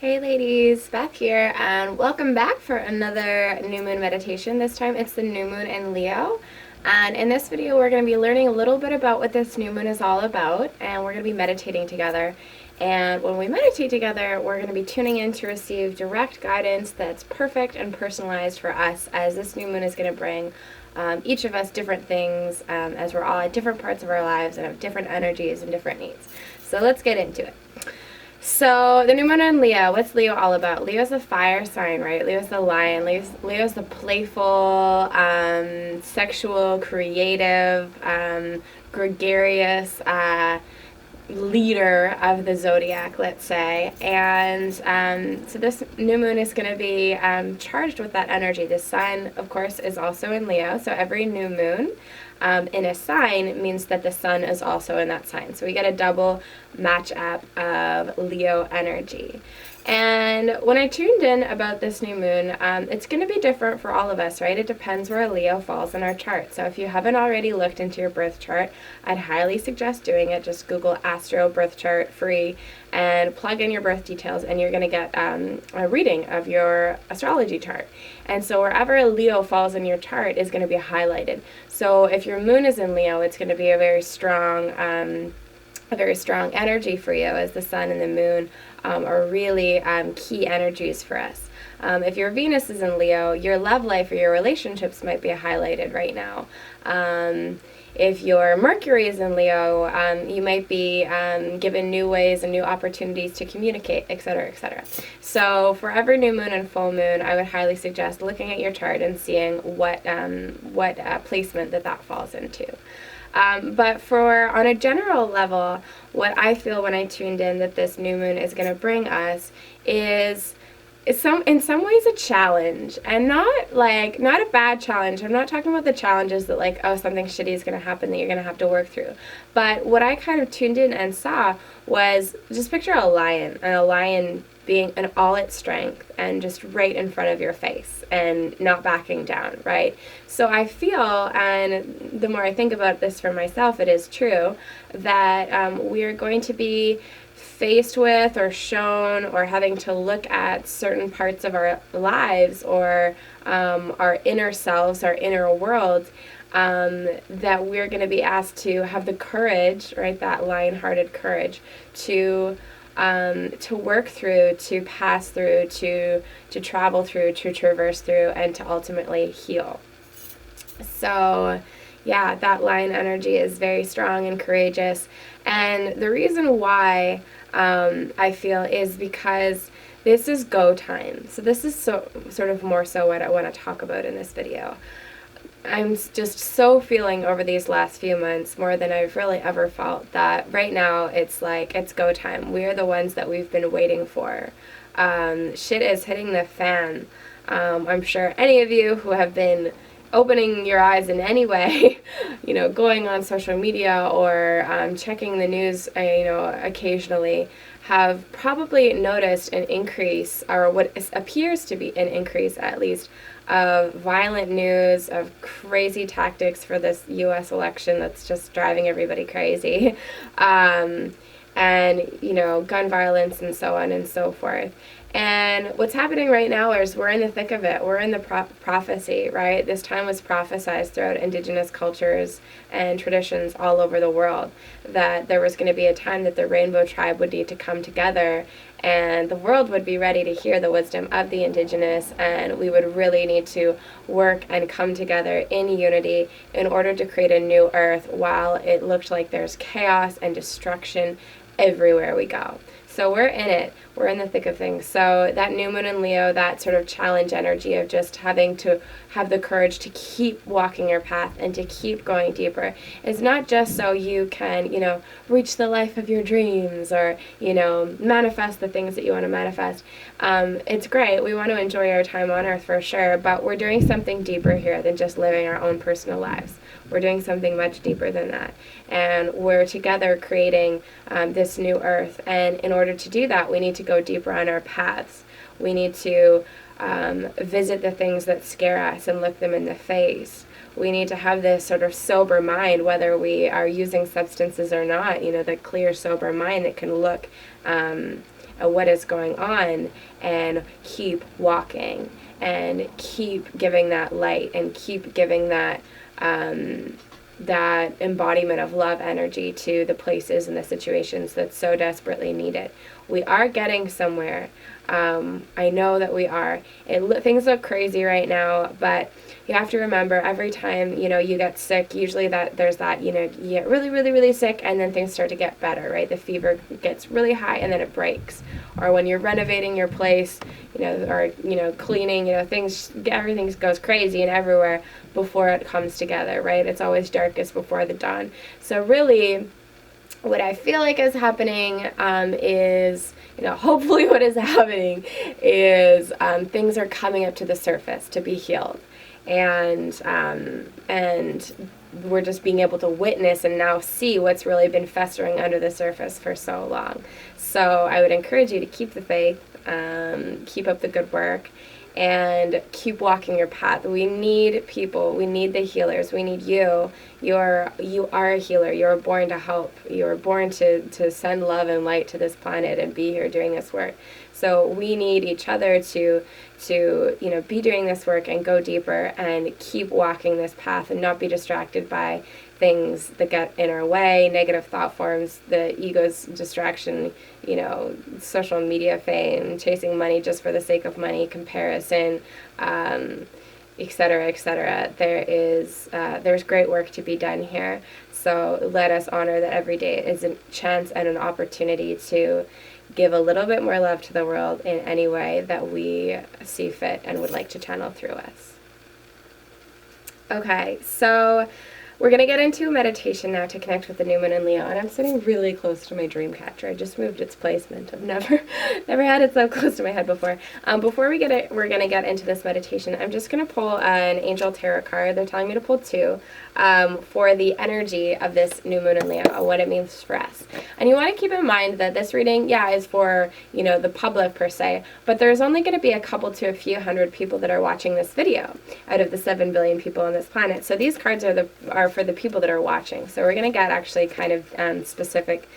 Hey ladies, Beth here, and welcome back for another new moon meditation. This time it's the new moon in Leo. And in this video we're going to be learning a little bit about what this new moon is all about, and we're going to be meditating together. And when we meditate together, we're going to be tuning in to receive direct guidance that's perfect and personalized for us, as this new moon is going to bring each of us different things, as we're all at different parts of our lives and have different energies and different needs. So let's get into it. So, the new moon in Leo, what's Leo all about? Leo's the fire sign, right? Leo's the lion. Leo's the playful, sexual, creative, gregarious leader of the zodiac, let's say. And so this new moon is going to be charged with that energy. The sun, of course, is also in Leo. So every new moon in a sign means that the sun is also in that sign. So we get a double match up of Leo energy. And when I tuned in about this new moon, it's going to be different for all of us, right? It depends where Leo falls in our chart. So if you haven't already looked into your birth chart, I'd highly suggest doing it. Just Google Astro birth chart free and plug in your birth details, and you're going to get a reading of your astrology chart. And so wherever Leo falls in your chart is going to be highlighted. So if your moon is in Leo, it's going to be a very strong energy for you, as the sun and the moon are really key energies for us. If your Venus is in Leo, your love life or your relationships might be highlighted right now. If your Mercury is in Leo, you might be given new ways and new opportunities to communicate, etc., etc. So for every new moon and full moon, I would highly suggest looking at your chart and seeing what placement that falls into. But on a general level, what I feel when I tuned in that this new moon is going to bring us is in some ways a challenge, and not a bad challenge. I'm not talking about the challenges that something shitty is going to happen that you're going to have to work through. But what I kind of tuned in and saw was, just picture a lion, and a lion being in all its strength and just right in front of your face and not backing down, right? So I feel, and the more I think about this for myself, it is true that we are going to be faced with or shown or having to look at certain parts of our lives or our inner selves, our inner world, that we're going to be asked to have the courage, right, that lion-hearted courage to work through, to pass through, to travel through, to traverse through, and to ultimately heal. So yeah, that lion energy is very strong and courageous. And the reason why I feel is because this is go time. So this is sort of more so what I want to talk about in this video. I'm just so feeling over these last few months, more than I've really ever felt, that right now it's go time. We're the ones that we've been waiting for. Shit is hitting the fan. I'm sure any of you who have been opening your eyes in any way, going on social media or checking the news, occasionally, have probably noticed an increase, or what appears to be an increase at least, of violent news, of crazy tactics for this U.S. election that's just driving everybody crazy, and, gun violence and so on and so forth. And what's happening right now is we're in the thick of it. We're in the prophecy, right? This time was prophesied throughout indigenous cultures and traditions all over the world, that there was going to be a time that the rainbow tribe would need to come together, and the world would be ready to hear the wisdom of the indigenous, and we would really need to work and come together in unity in order to create a new earth, while it looked like there's chaos and destruction everywhere we go. So we're in it. We're in the thick of things. So that new moon in Leo, that sort of challenge energy of just having to have the courage to keep walking your path and to keep going deeper, is not just so you can, reach the life of your dreams or, manifest the things that you want to manifest. It's great. We want to enjoy our time on earth for sure, but we're doing something deeper here than just living our own personal lives. We're doing something much deeper than that. And we're together creating this new earth. And in order to do that, we need to go deeper on our paths. We need to visit the things that scare us and look them in the face. We need to have this sort of sober mind, whether we are using substances or not, the clear, sober mind that can look what is going on, and keep walking and keep giving that light and keep giving that that embodiment of love energy to the places and the situations that so desperately need it. We are getting somewhere. I know that we are. Things look crazy right now, but you have to remember, every time, you get sick, usually there's that, you get really, really, really sick, and then things start to get better, right? The fever gets really high, and then it breaks. Or when you're renovating your place, or, cleaning, everything goes crazy and everywhere before it comes together, right? It's always darkest before the dawn. So really, what I feel like is happening is, hopefully what is happening is things are coming up to the surface to be healed. And we're just being able to witness and now see what's really been festering under the surface for so long. So I would encourage you to keep the faith, keep up the good work, and keep walking your path. We need people. We need the healers. We need you. You are a healer. You are born to help. You are born to send love and light to this planet and be here doing this work. So we need each other to be doing this work and go deeper and keep walking this path and not be distracted by things that get in our way, negative thought forms, the ego's distraction, social media fame, chasing money just for the sake of money, comparison, etc., etc. There's great work to be done here. So let us honor that every day is a chance and an opportunity to give a little bit more love to the world in any way that we see fit and would like to channel through us. Okay, so we're going to get into a meditation now to connect with the new moon in Leo, and I'm sitting really close to my dream catcher. I just moved its placement. I've never had it so close to my head before. Before we're going to get into this meditation, I'm just going to pull an angel tarot card. They're telling me to pull two for the energy of this new moon in Leo and what it means for us. And you want to keep in mind that this reading, is for, the public per se, but there's only going to be a couple to a few hundred people that are watching this video out of the 7 billion people on this planet. So these cards are for the people that are watching. So we're going to get actually kind of specific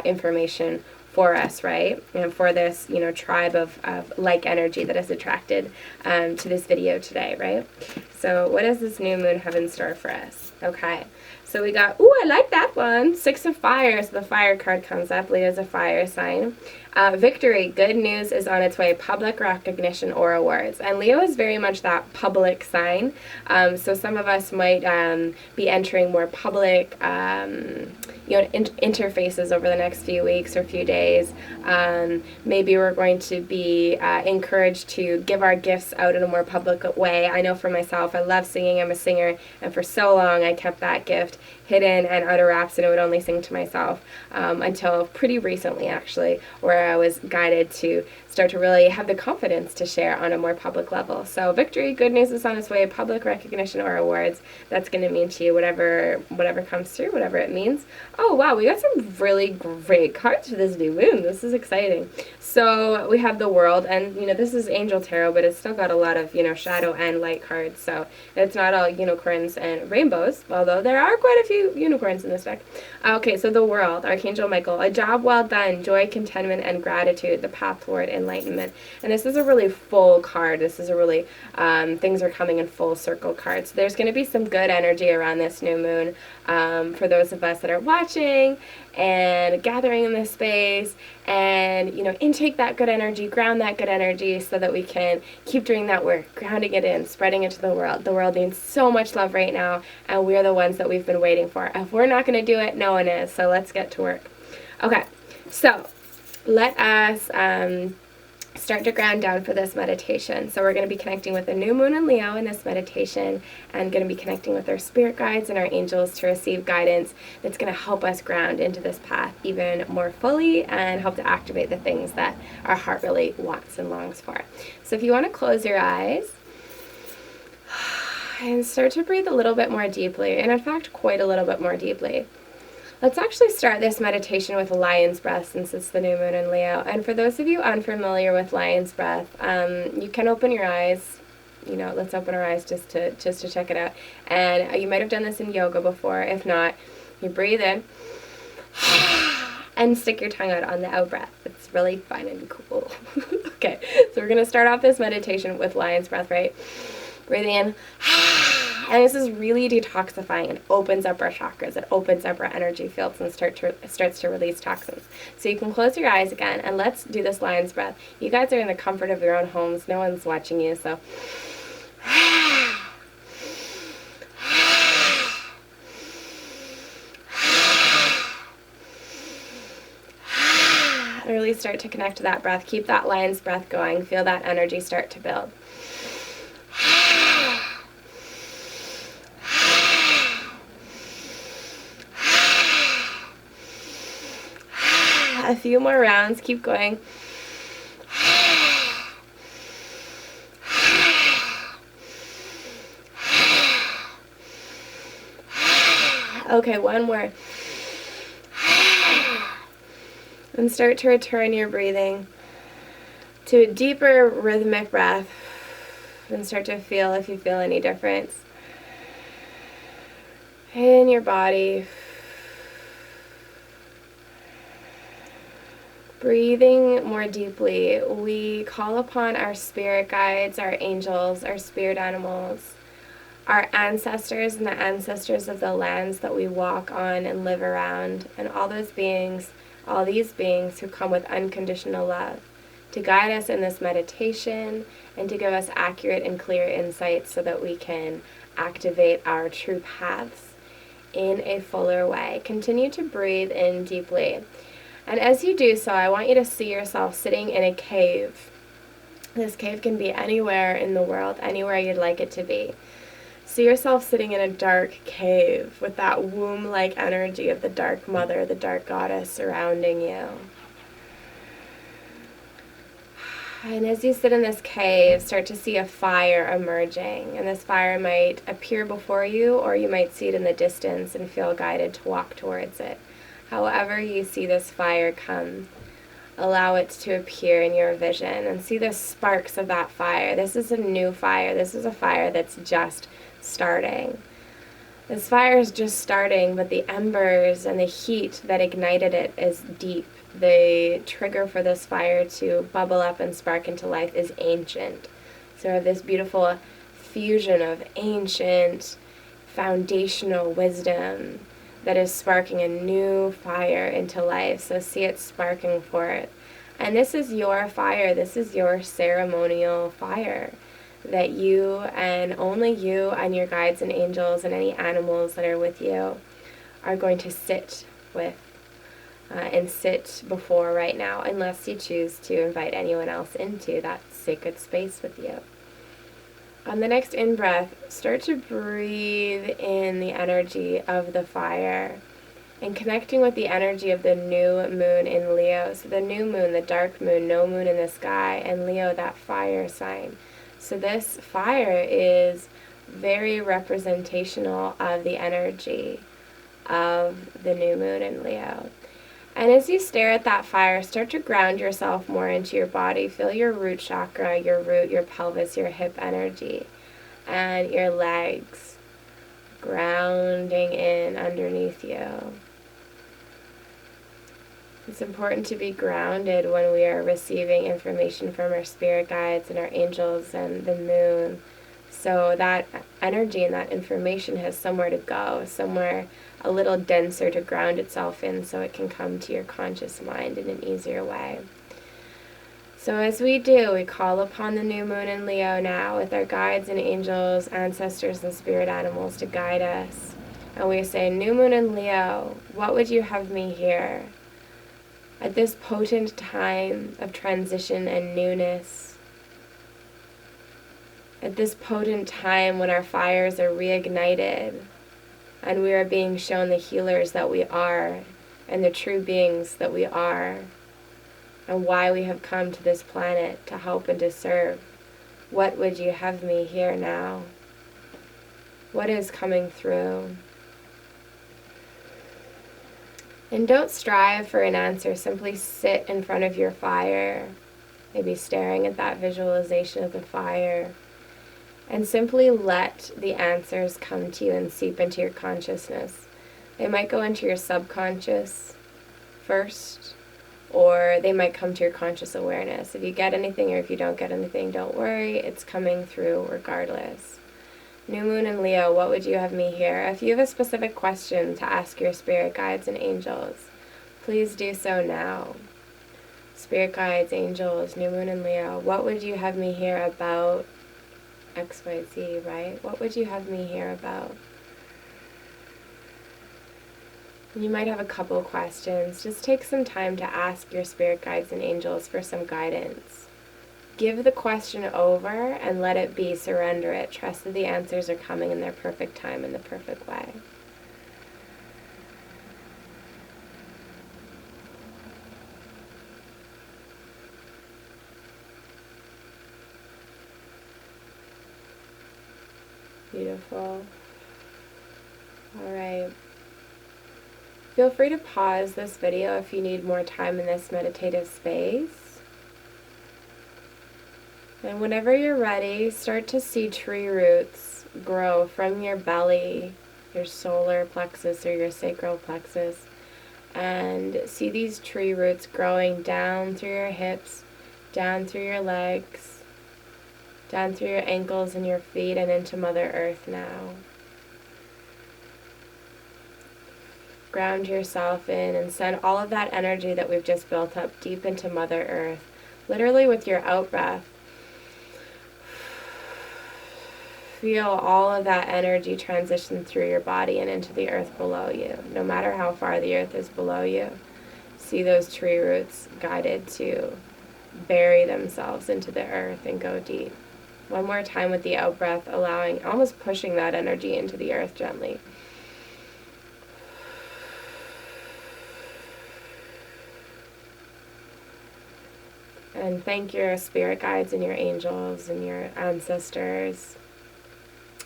information for us, right? And for this, tribe of like energy that is attracted to this video today, right? So what does this new moon have in store for us? Okay. So we got, I like that one. 6 of Fire. So the fire card comes up. Leo's a fire sign. Victory. Good news is on its way. Public recognition or awards. And Leo is very much that public sign. So some of us might be entering more public interfaces over the next few weeks or few days. Maybe we're going to be encouraged to give our gifts out in a more public way. I know for myself, I love singing. I'm a singer. And for so long, I kept that gift hidden and out of wraps, and I would only sing to myself until pretty recently, actually, where I was guided to start to really have the confidence to share on a more public level. So victory, good news is on its way, public recognition or awards. That's going to mean to you whatever comes through, whatever it means. Oh, wow, we got some really great cards for this new moon. This is exciting. So we have the World, and, this is Angel Tarot, but it's still got a lot of, shadow and light cards. So it's not all unicorns and rainbows, although there are quite a few unicorns in this deck. Okay, so the World, Archangel Michael, a job well done, joy, contentment, and gratitude, the path toward enlightenment. And this is a really full card. This is a really, things are coming in full circle card. So there's going to be some good energy around this new moon for those of us that are watching and gathering in this space, and intake that good energy, ground that good energy, so that we can keep doing that work, grounding it in, spreading it to the world. The world needs so much love right now, and we're the ones that we've been waiting for. If we're not going to do it, no one is. So let's get to work. Okay, so let us start to ground down for this meditation. So we're going to be connecting with the new moon in Leo in this meditation, and going to be connecting with our spirit guides and our angels to receive guidance that's going to help us ground into this path even more fully and help to activate the things that our heart really wants and longs for. So if you want to close your eyes and start to breathe a little bit more deeply, and in fact quite a little bit more deeply. Let's actually start this meditation with lion's breath, since it's the new moon in Leo. And for those of you unfamiliar with lion's breath, you can open your eyes. Let's open our eyes just to check it out. And you might have done this in yoga before. If not, you breathe in And stick your tongue out on the out breath. It's really fun and cool. Okay, so we're going to start off this meditation with lion's breath, right? Breathing in. And this is really detoxifying and opens up our chakras. It opens up our energy fields and starts to release toxins. So you can close your eyes again, and let's do this lion's breath. You guys are in the comfort of your own homes. No one's watching you, so... Really start to connect to that breath. Keep that lion's breath going. Feel that energy start to build. A few more rounds. Keep going. Okay, one more. And start to return your breathing to a deeper rhythmic breath. And start to feel if you feel any difference in your body. Breathing more deeply, we call upon our spirit guides, our angels, our spirit animals, our ancestors and the ancestors of the lands that we walk on and live around, and all these beings who come with unconditional love to guide us in this meditation and to give us accurate and clear insights so that we can activate our true paths in a fuller way. Continue to breathe in deeply. And as you do so, I want you to see yourself sitting in a cave. This cave can be anywhere in the world, anywhere you'd like it to be. See yourself sitting in a dark cave with that womb-like energy of the dark mother, the dark goddess surrounding you. And as you sit in this cave, start to see a fire emerging. And this fire might appear before you, or you might see it in the distance and feel guided to walk towards it. However you see this fire come, allow it to appear in your vision and see the sparks of that fire. This is a new fire. This is a fire that's just starting. This fire is just starting, but the embers and the heat that ignited it is deep. The trigger for this fire to bubble up and spark into life is ancient. So we have this beautiful fusion of ancient foundational wisdom that is sparking a new fire into life. So see it sparking forth. And this is your fire. This is your ceremonial fire that you and only you and your guides and angels and any animals that are with you are going to sit with and sit before right now, unless you choose to invite anyone else into that sacred space with you. On the next in-breath, start to breathe in the energy of the fire and connecting with the energy of the new moon in Leo. So the new moon, the dark moon, no moon in the sky, and Leo, that fire sign. So this fire is very representational of the energy of the new moon in Leo. And as you stare at that fire, start to ground yourself more into your body. Feel your root chakra, your root, your pelvis, your hip energy, and your legs grounding in underneath you. It's important to be grounded when we are receiving information from our spirit guides and our angels and the moon. So that energy and that information has somewhere to go, somewhere a little denser to ground itself in so it can come to your conscious mind in an easier way. So as we do, we call upon the new moon in Leo now with our guides and angels, ancestors and spirit animals to guide us. And we say, new moon in Leo, what would you have me hear? At this potent time of transition and newness, at this potent time when our fires are reignited and we are being shown the healers that we are and the true beings that we are and why we have come to this planet to help and to serve, what would you have me hear now? What is coming through? And don't strive for an answer. Simply sit in front of your fire, maybe staring at that visualization of the fire, and simply let the answers come to you and seep into your consciousness. They might go into your subconscious first, or they might come to your conscious awareness. If you get anything or if you don't get anything, don't worry, it's coming through regardless. New Moon in Leo, what would you have me hear? If you have a specific question to ask your spirit guides and angels, please do so now. Spirit guides, angels, New Moon in Leo, what would you have me hear about XYZ, right? What would you have me hear about? You might have a couple questions. Just take some time to ask your spirit guides and angels for some guidance. Give the question over and let it be. Surrender it. Trust that the answers are coming in their perfect time, in the perfect way. Beautiful. All right. Feel free to pause this video if you need more time in this meditative space. And whenever you're ready, start to see tree roots grow from your belly, your solar plexus or your sacral plexus, and see these tree roots growing down through your hips, down through your legs, down through your ankles and your feet and into Mother Earth now. Ground yourself in and send all of that energy that we've just built up deep into Mother Earth, literally with your out-breath. Feel all of that energy transition through your body and into the earth below you. No matter how far the earth is below you, see those tree roots guided to bury themselves into the earth and go deep. One more time with the out-breath, allowing, almost pushing that energy into the earth gently. And thank your spirit guides and your angels and your ancestors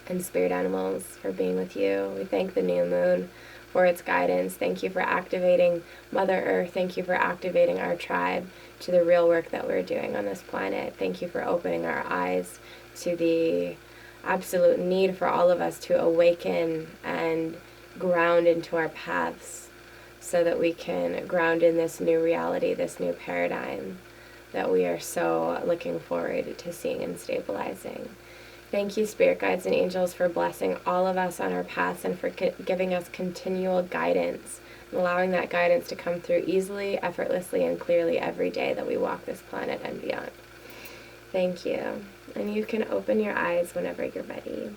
and spirit animals for being with you. We thank the new moon for its guidance. Thank you for activating Mother Earth. Thank you for activating our tribe to the real work that we're doing on this planet. Thank you for opening our eyes to the absolute need for all of us to awaken and ground into our paths so that we can ground in this new reality, this new paradigm that we are so looking forward to seeing and stabilizing. Thank you, spirit guides and angels, for blessing all of us on our paths and for giving us continual guidance and allowing that guidance to come through easily, effortlessly, and clearly every day that we walk this planet and beyond. Thank you. And you can open your eyes whenever you're ready.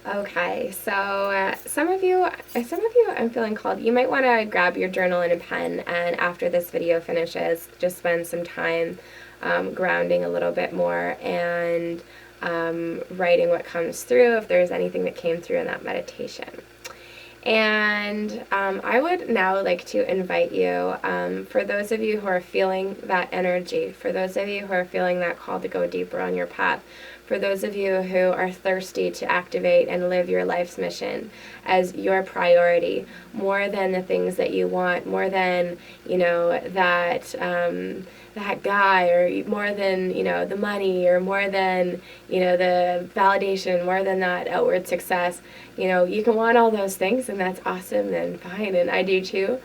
Okay, so some of you I'm feeling called. You might want to grab your journal and a pen, and after this video finishes, just spend some time grounding a little bit more and writing what comes through, if there's anything that came through in that meditation. And I would now like to invite you, for those of you who are feeling that energy, for those of you who are feeling that call to go deeper on your path, for those of you who are thirsty to activate and live your life's mission as your priority, more than the things that you want, more than, that guy, or more than, the money, or more than, the validation, more than that outward success. You can want all those things, and that's awesome and fine, and I do too.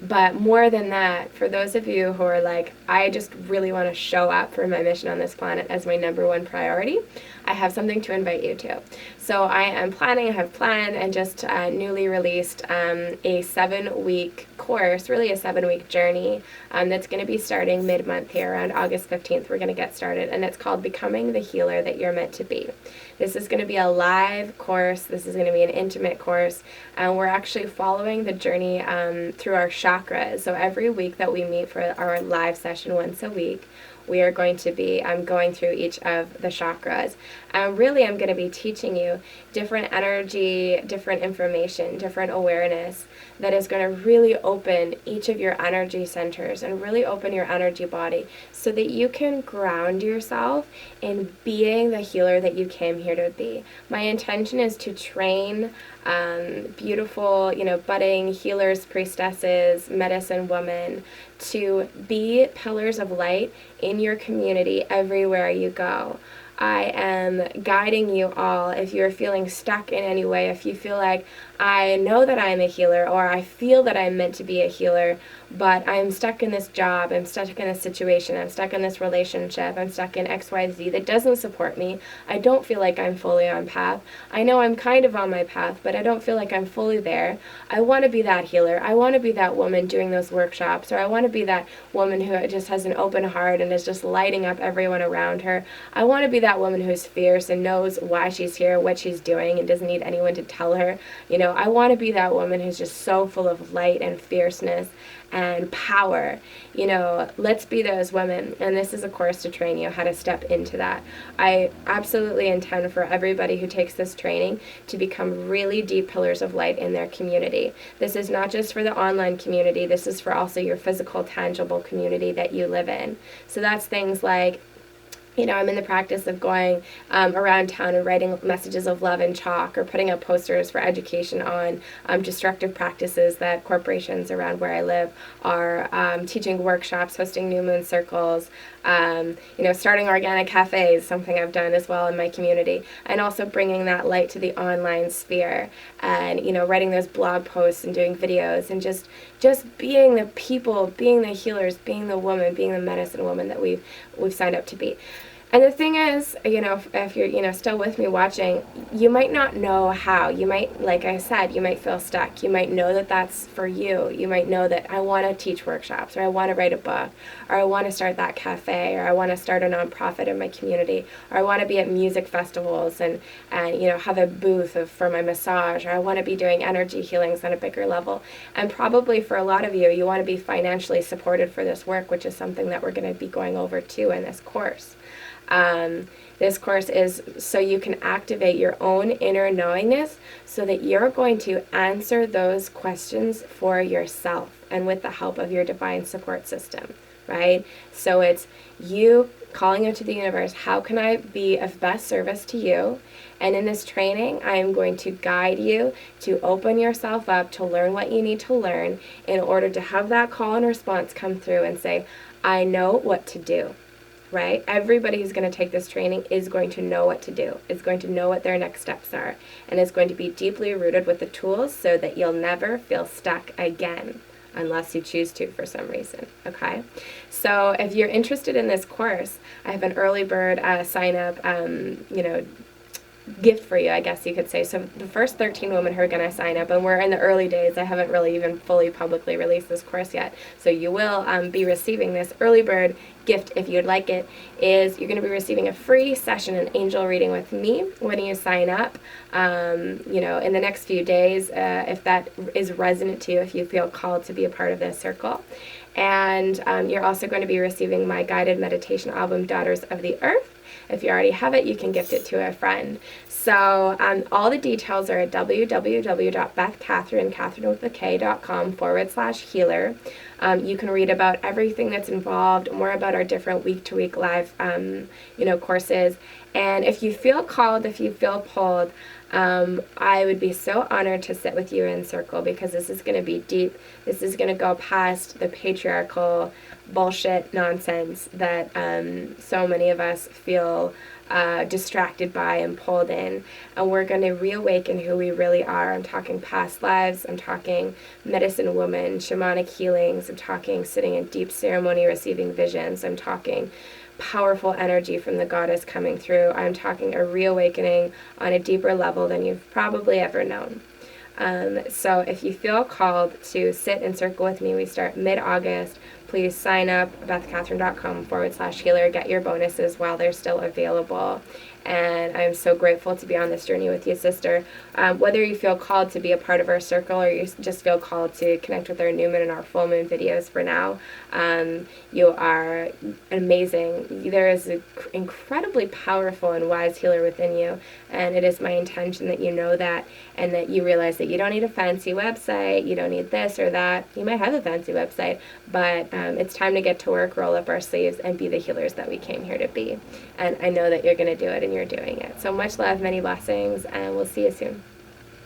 But more than that, for those of you who are like, I just really want to show up for my mission on this planet as my number one priority, I have something to invite you to. So I have planned and just newly released a 7-week course, really a 7-week journey that's going to be starting mid-month here, around August 15th. We're going to get started, and it's called Becoming the Healer That You're Meant to Be. This is going to be a live course. This is going to be an intimate course, and we're actually following the journey through our chakras. So every week that we meet for our live session once a week, we are going to be going through each of the chakras. Really, I'm going to be teaching you different energy, different information, different awareness that is going to really open each of your energy centers and really open your energy body so that you can ground yourself in being the healer that you came here to be. My intention is to train beautiful, budding healers, priestesses, medicine women to be pillars of light in your community everywhere you go. I am guiding you all. If you're feeling stuck in any way, if you feel like, I know that I'm a healer, or I feel that I'm meant to be a healer, but I'm stuck in this job, I'm stuck in this situation, I'm stuck in this relationship, I'm stuck in XYZ that doesn't support me, I don't feel like I'm fully on path, I know I'm kind of on my path, but I don't feel like I'm fully there, I want to be that healer, I want to be that woman doing those workshops, or I want to be that woman who just has an open heart and is just lighting up everyone around her, I want to be that woman who's fierce and knows why she's here, what she's doing, and doesn't need anyone to tell her, I want to be that woman who's just so full of light and fierceness and power. Let's be those women. And this is a course to train you how to step into that. I absolutely intend for everybody who takes this training to become really deep pillars of light in their community. This is not just for the online community. This is for also your physical, tangible community that you live in. So that's things like, I'm in the practice of going around town and writing messages of love in chalk, or putting up posters for education on destructive practices that corporations around where I live are teaching workshops, hosting new moon circles, starting organic cafes, something I've done as well in my community, and also bringing that light to the online sphere, and writing those blog posts and doing videos, and just being the people, being the healers, being the woman, being the medicine woman that we've signed up to be. And the thing is, if you're, still with me watching, you might not know how. You might, like I said, you might feel stuck. You might know that that's for you. You might know that I want to teach workshops, or I want to write a book, or I want to start that cafe, or I want to start a nonprofit in my community, or I want to be at music festivals and have a booth for my massage, or I want to be doing energy healings on a bigger level. And probably for a lot of you, you want to be financially supported for this work, which is something that we're going to be going over too in this course. This course is so you can activate your own inner knowingness, so that you're going to answer those questions for yourself and with the help of your divine support system, right? So it's you calling out to the universe, how can I be of best service to you? And in this training, I am going to guide you to open yourself up to learn what you need to learn in order to have that call and response come through and say, I know what to do. Right? Everybody who's going to take this training is going to know what to do, is going to know what their next steps are, and is going to be deeply rooted with the tools so that you'll never feel stuck again, unless you choose to for some reason, okay? So if you're interested in this course, I have an early bird sign up, gift for you, I guess you could say. So the first 13 women who are going to sign up, and we're in the early days, I haven't really even fully publicly released this course yet, so you will be receiving this early bird gift if you'd like it, is you're going to be receiving a free session, an angel reading with me when you sign up, in the next few days, if that is resonant to you, if you feel called to be a part of this circle. And you're also going to be receiving my guided meditation album, Daughters of the Earth. If you already have it, you can gift it to a friend. So all the details are at www.bethkatherine.com/healer. You can read about everything that's involved, more about our different week-to-week live, courses. And if you feel called, if you feel pulled, I would be so honored to sit with you in circle, because this is going to be deep. This is going to go past the patriarchal bullshit nonsense that so many of us feel distracted by and pulled in. And we're going to reawaken who we really are. I'm talking past lives. I'm talking medicine woman, shamanic healings. I'm talking sitting in deep ceremony, receiving visions. I'm talking powerful energy from the goddess coming through. I'm talking a reawakening on a deeper level than you've probably ever known. So if you feel called to sit and circle with me, we start mid-August. Please sign up, bethkatherine.com/healer. Get your bonuses while they're still available. And I'm so grateful to be on this journey with you, sister. Whether you feel called to be a part of our circle, or you just feel called to connect with our new moon and our full moon videos for now, you are amazing. There is an incredibly powerful and wise healer within you, and it is my intention that you know that, and that you realize that you don't need a fancy website, you don't need this or that. You might have a fancy website, but it's time to get to work, roll up our sleeves, and be the healers that we came here to be. And I know that you're going to do it, and you're doing it. So much love, many blessings, and we'll see you soon.